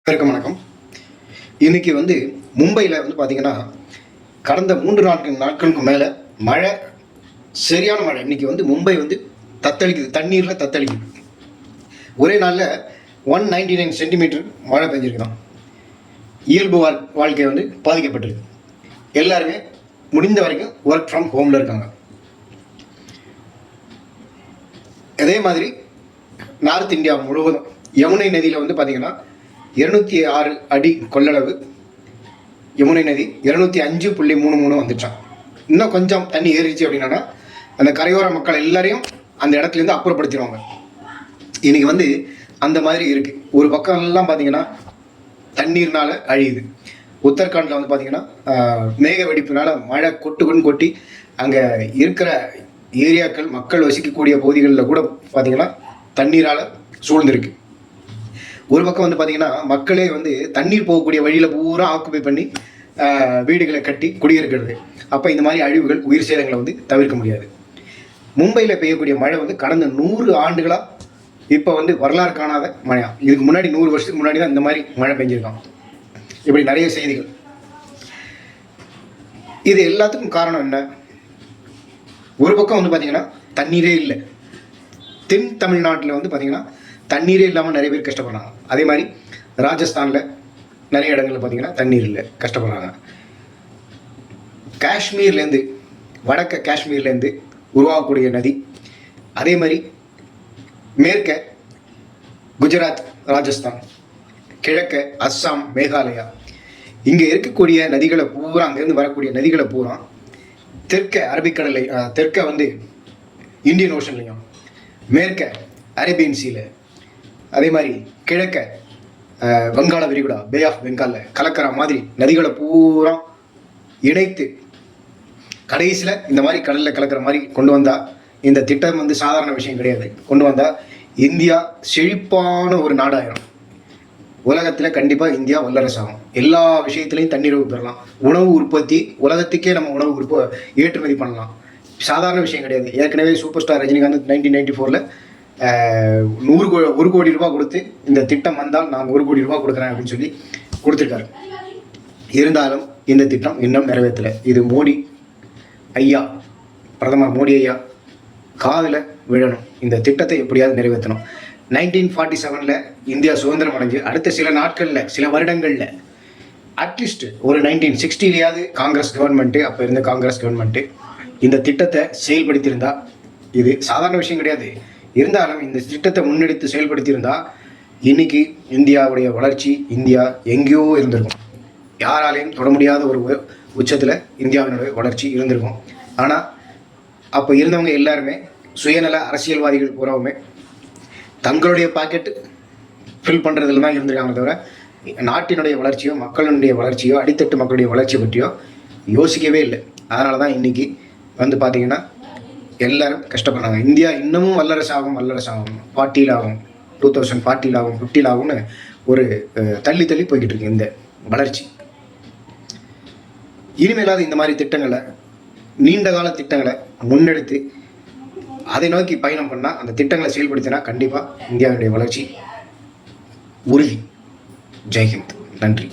வணக்கம். இன்னைக்கு மும்பையில் பார்த்தீங்கன்னா கடந்த 3-4 நாட்களுக்கு மேலே மழை, சரியான மழை. இன்னைக்கு மும்பை தத்தளிக்குது, தண்ணீரில் தத்தளிக்குது. ஒரே நாளில் 199 சென்டிமீட்டர் மழை பெஞ்சிருக்குதான். இயல்பு வாழ்க்கை பாதிக்கப்பட்டிருக்கு. எல்லாருமே முடிந்த வரைக்கும் ஒர்க் ஃப்ரம் ஹோமில் இருக்காங்க. அதே மாதிரி நார்த் இந்தியா முழுவதும் யமுனை நதியில் பார்த்தீங்கன்னா 206 அடி கொள்ளளவு யமுனை நதி 205.33 வந்துச்சான். இன்னும் கொஞ்சம் தண்ணி ஏறிச்சு அப்படின்னா அந்த கரையோர மக்கள் எல்லாரையும் அந்த இடத்துலேருந்து அப்புறப்படுத்திடுவாங்க. இன்னைக்கு அந்த மாதிரி இருக்குது. ஒரு பக்கம் எல்லாம் பார்த்தீங்கன்னா தண்ணீர்னால அழியுது. உத்தரகாண்டில் பார்த்தீங்கன்னா மேக வெடிப்புனால மழை கொட்டி அங்கே இருக்கிற ஏரியாக்கள், மக்கள் வசிக்கக்கூடிய பகுதிகளில் கூட பார்த்தீங்கன்னா தண்ணீரால் சூழ்ந்திருக்கு. ஒரு பக்கம் பார்த்தீங்கன்னா மக்களே தண்ணீர் போகக்கூடிய வழியில் பூரா ஆக்குபை பண்ணி வீடுகளை கட்டி குடியிருக்கிறது. அப்போ இந்த மாதிரி அழிவுகள், உயிர் சேதங்களை தவிர்க்க முடியாது. மும்பையில் பெய்யக்கூடிய மழை கடந்த 100 ஆண்டுகளாக இப்போ வரலாறு காணாத மழையா. இதுக்கு முன்னாடி 100 வருஷத்துக்கு முன்னாடி தான் இந்த மாதிரி மழை பெஞ்சிருக்கான். இப்படி நிறைய செய்திகள். இது எல்லாத்துக்கும் காரணம் என்ன? ஒரு பக்கம் பார்த்தீங்கன்னா தண்ணீரே இல்லை. தென் தமிழ்நாட்டில் பார்த்தீங்கன்னா தண்ணீரே இல்லாமல் நிறைய பேர் கஷ்டப்படுறாங்க. அதே மாதிரி ராஜஸ்தானில் நிறைய இடங்களில் பார்த்தீங்கன்னா தண்ணீர் இல்லை, கஷ்டப்படுறாங்க. காஷ்மீர்லேருந்து, வடக்க காஷ்மீர்லேருந்து உருவாகக்கூடிய நதி, அதே மாதிரி மேற்க குஜராத், ராஜஸ்தான், கிழக்க அஸ்ஸாம், மேகாலயா, இங்கே இருக்கக்கூடிய நதிகளை பூரா, அங்கேருந்து வரக்கூடிய நதிகளை பூரா தெற்க அரபிக்கடலை, தெற்க இந்தியன் ஓஷன்லையும், மேற்க அரேபியன் சீல, அதே மாதிரி கிழக்க வங்காள விரிகுடா, பே ஆஃப் பெங்காலில் கலக்கிற மாதிரி நதிகளை பூரா இணைத்து கடைசியில் இந்த மாதிரி கடலில் கலக்கிற மாதிரி கொண்டு வந்தால், இந்த திட்டம் சாதாரண விஷயம் கிடையாது. கொண்டு வந்தால் இந்தியா செழிப்பான ஒரு நாடாயிரும். உலகத்தில் கண்டிப்பாக இந்தியா வல்லரசாகும். எல்லா விஷயத்துலையும் தண்ணீர் பெறலாம். உணவு உற்பத்தி, உலகத்துக்கே நம்ம உணவு ஏற்றுமதி பண்ணலாம். சாதாரண விஷயம் கிடையாது. ஏற்கனவே சூப்பர் ஸ்டார் ரஜினிகாந்த் 1994 1 கோடி ரூபாய் கொடுத்து இந்த திட்டம் வந்தால் நான் 1 கோடி ரூபாய் கொடுக்குறேன் அப்படின்னு சொல்லி கொடுத்துருக்காரு. இருந்தாலும் இந்த திட்டம் இன்னும் நிறைவேற்றலை. இது மோடி ஐயா, பிரதமர் மோடி ஐயா காதில் விழணும். இந்த திட்டத்தை எப்படியாவது நிறைவேற்றணும். 1947 இந்தியா சுதந்திரம் அடைஞ்சு அடுத்த சில நாட்களில், சில வருடங்களில், அட்லீஸ்ட் ஒரு 1960 காங்கிரஸ் கவர்மெண்ட்டு, அப்போ இருந்த காங்கிரஸ் கவர்மெண்ட்டு இந்த திட்டத்தை செயல்படுத்தியிருந்தா, இது சாதாரண விஷயம் கிடையாது. இருந்தாலும் இந்த திட்டத்தை முன்னெடுத்து செயல்படுத்தியிருந்தால் இன்னைக்கு இந்தியாவுடைய வளர்ச்சி, இந்தியா எங்கேயோ இருந்திருக்கும். யாராலையும் தொட முடியாத ஒரு உச்சத்தில் இந்தியாவினுடைய வளர்ச்சி இருந்திருக்கும். ஆனால் அப்போ இருந்தவங்க எல்லாருமே சுயநல அரசியல்வாதிகள் பூராவுமே தங்களுடைய பாக்கெட்டு ஃபில் பண்ணுறதுல தான் இருந்திருக்காங்க. தவிர நாட்டினுடைய வளர்ச்சியோ, மக்களுடைய வளர்ச்சியோ, அடித்தட்டு மக்களுடைய வளர்ச்சி பற்றியோ யோசிக்கவே இல்லை. அதனால தான் இன்றைக்கி பார்த்தீங்கன்னா எல்லாரும் கஷ்டப்படுறாங்க. இந்தியா இன்னமும் வல்லரசாகும், 40 ஆகும், 2040 ஆகும், 50 ஆகும்னு ஒரு தள்ளி போய்கிட்டு இருக்கு இந்த வளர்ச்சி. இனிமேலாவது இந்த மாதிரி திட்டங்களை, நீண்ட கால திட்டங்களை முன்னெடுத்து அதை நோக்கி பயணம் பண்ணால், அந்த திட்டங்களை செயல்படுத்தினா கண்டிப்பாக இந்தியாவுடைய வளர்ச்சி உறுதி. ஜெய்ஹிந்த். நன்றி.